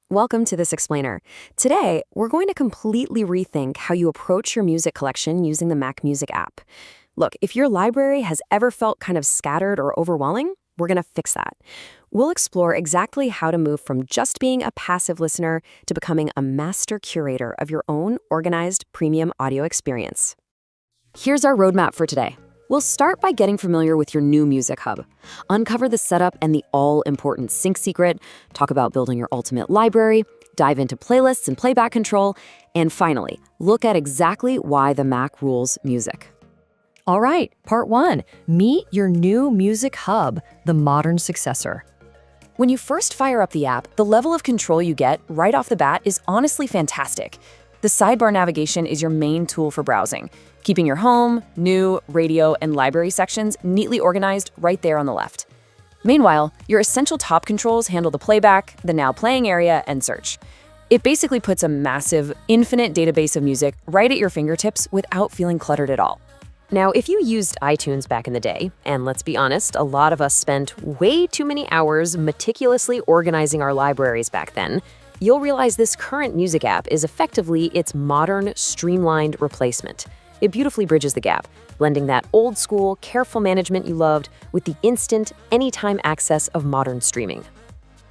Welcome to This Explainer. Today, we're going to completely rethink how you approach your music collection using the Mac Music app. Look, if your library has ever felt kind of scattered or overwhelming, we're going to fix that. We'll explore exactly how to move from just being a passive listener to becoming a master curator of your own organized premium audio experience. Here's our roadmap for today. We'll start by getting familiar with your new music hub. Uncover the setup and the all-important sync secret, talk about building your ultimate library, dive into playlists and playback control, and finally, look at exactly why the Mac rules music. All right, part 1. Meet your new music hub, the modern successor. When you first fire up the app, the level of control you get right off the bat is honestly fantastic. The sidebar navigation is your main tool for browsing, keeping your home, new, radio, and library sections neatly organized right there on the left. Meanwhile, your essential top controls handle the playback, the now playing area, and search. It basically puts a massive, infinite database of music right at your fingertips without feeling cluttered at all. Now, if you used iTunes back in the day, and let's be honest, a lot of us spent way too many hours meticulously organizing our libraries back then, you'll realize this current music app is effectively its modern, streamlined replacement. It beautifully bridges the gap, blending that old-school, careful management you loved with the instant, anytime access of modern streaming.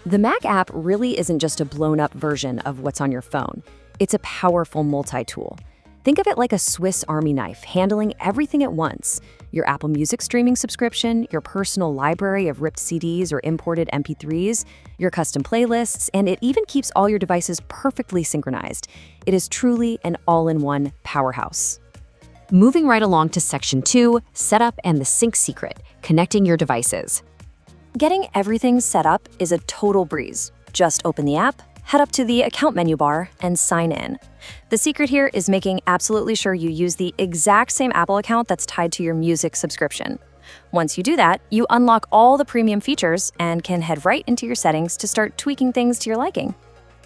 The Mac app really isn't just a blown-up version of what's on your phone. It's a powerful multi-tool. Think of it like a Swiss Army knife, handling everything at once. Your Apple Music streaming subscription, your personal library of ripped CDs or imported MP3s, your custom playlists, and it even keeps all your devices perfectly synchronized. It is truly an all-in-one powerhouse. Moving right along to Section 2, Setup and the Sync Secret, connecting your devices. Getting everything set up is a total breeze. Just open the app, head up to the Account menu bar, and sign in. The secret here is making absolutely sure you use the exact same Apple account that's tied to your music subscription. Once you do that, you unlock all the premium features and can head right into your settings to start tweaking things to your liking.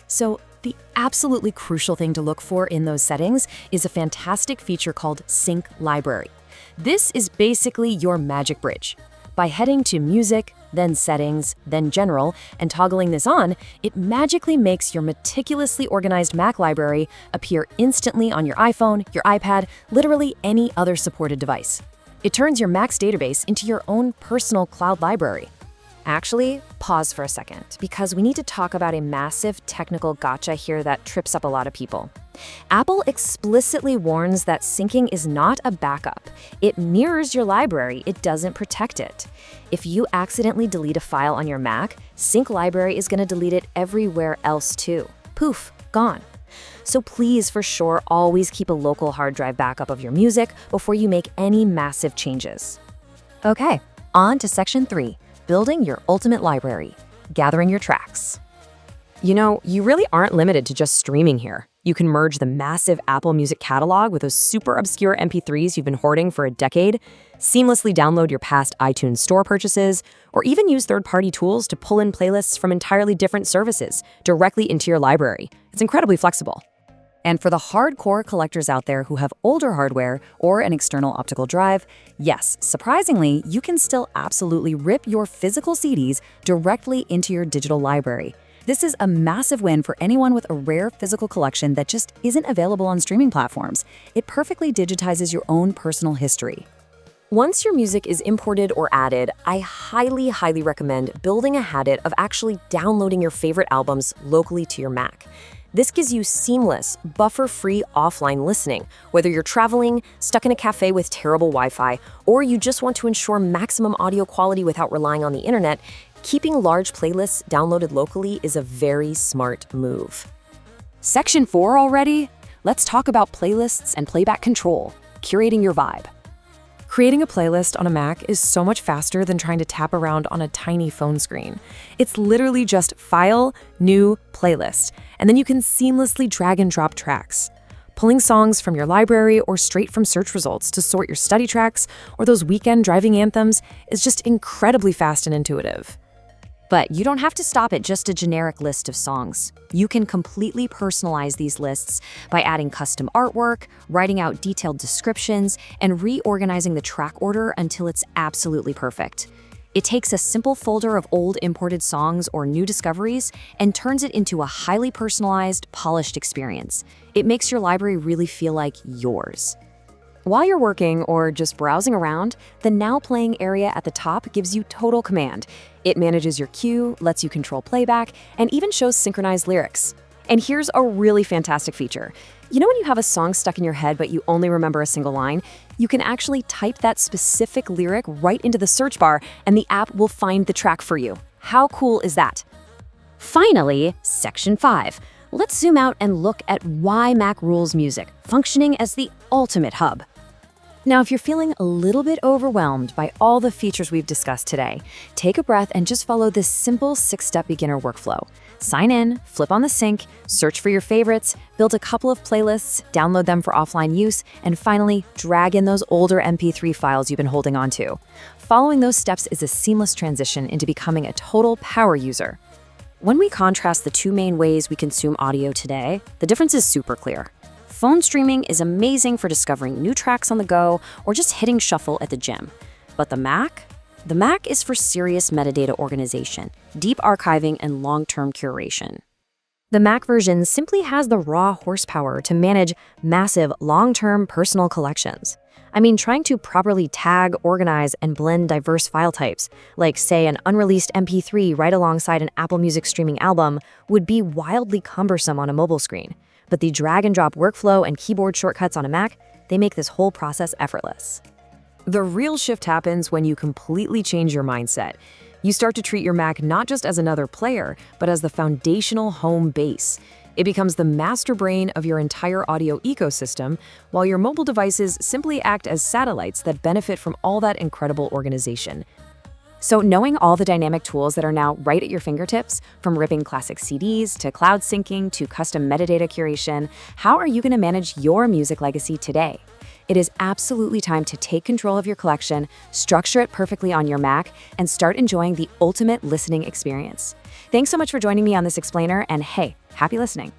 So, the absolutely crucial thing to look for in those settings is a fantastic feature called Sync Library. This is basically your magic bridge. By heading to Music, then Settings, then General, and toggling this on, it magically makes your meticulously organized Mac library appear instantly on your iPhone, your iPad, literally any other supported device. It turns your Mac's database into your own personal cloud library. Actually, pause for a second, because we need to talk about a massive technical gotcha here that trips up a lot of people. Apple explicitly warns that syncing is not a backup. It mirrors your library, it doesn't protect it. If you accidentally delete a file on your Mac, Sync Library is going to delete it everywhere else too. Poof, gone. So please, for sure, always keep a local hard drive backup of your music before you make any massive changes. Okay, on to Section 3. Building your ultimate library, gathering your tracks. You know, you really aren't limited to just streaming here. You can merge the massive Apple Music catalog with those super obscure MP3s you've been hoarding for a decade, seamlessly download your past iTunes Store purchases, or even use third-party tools to pull in playlists from entirely different services directly into your library. It's incredibly flexible. And for the hardcore collectors out there who have older hardware or an external optical drive, yes, surprisingly, you can still absolutely rip your physical CDs directly into your digital library. This is a massive win for anyone with a rare physical collection that just isn't available on streaming platforms. It perfectly digitizes your own personal history. Once your music is imported or added, I highly recommend building a habit of actually downloading your favorite albums locally to your Mac. This gives you seamless, buffer-free offline listening, whether you're traveling, stuck in a cafe with terrible Wi-Fi, or you just want to ensure maximum audio quality without relying on the internet. Keeping large playlists downloaded locally is a very smart move. Section 4 already? Let's talk about playlists and playback control, curating your vibe. Creating a playlist on a Mac is so much faster than trying to tap around on a tiny phone screen. It's literally just File, New, Playlist, and then you can seamlessly drag and drop tracks. Pulling songs from your library or straight from search results to sort your study tracks or those weekend driving anthems is just incredibly fast and intuitive. But you don't have to stop at just a generic list of songs. You can completely personalize these lists by adding custom artwork, writing out detailed descriptions, and reorganizing the track order until it's absolutely perfect. It takes a simple folder of old imported songs or new discoveries and turns it into a highly personalized, polished experience. It makes your library really feel like yours. While you're working or just browsing around, the Now Playing area at the top gives you total command. It manages your queue, lets you control playback, and even shows synchronized lyrics. And here's a really fantastic feature. You know when you have a song stuck in your head but you only remember a single line? You can actually type that specific lyric right into the search bar and the app will find the track for you. How cool is that? Finally, Section 5. Let's zoom out and look at why Mac rules music, functioning as the ultimate hub. Now, if you're feeling a little bit overwhelmed by all the features we've discussed today, take a breath and just follow this simple 6-step beginner workflow. Sign in, flip on the sync, search for your favorites, build a couple of playlists, download them for offline use, and finally, drag in those older MP3 files you've been holding on to. Following those steps is a seamless transition into becoming a total power user. When we contrast the two main ways we consume audio today, the difference is super clear. Phone streaming is amazing for discovering new tracks on the go or just hitting shuffle at the gym. But the Mac? The Mac is for serious metadata organization, deep archiving, and long-term curation. The Mac version simply has the raw horsepower to manage massive, long-term personal collections. I mean, trying to properly tag, organize, and blend diverse file types, like, say, an unreleased MP3 right alongside an Apple Music streaming album, would be wildly cumbersome on a mobile screen. But the drag-and-drop workflow and keyboard shortcuts on a Mac, they make this whole process effortless. The real shift happens when you completely change your mindset. You start to treat your Mac not just as another player, but as the foundational home base. It becomes the master brain of your entire audio ecosystem, while your mobile devices simply act as satellites that benefit from all that incredible organization. So knowing all the dynamic tools that are now right at your fingertips, from ripping classic CDs to cloud syncing to custom metadata curation, how are you going to manage your music legacy today? It is absolutely time to take control of your collection, structure it perfectly on your Mac, and start enjoying the ultimate listening experience. Thanks so much for joining me on this explainer, and hey, happy listening.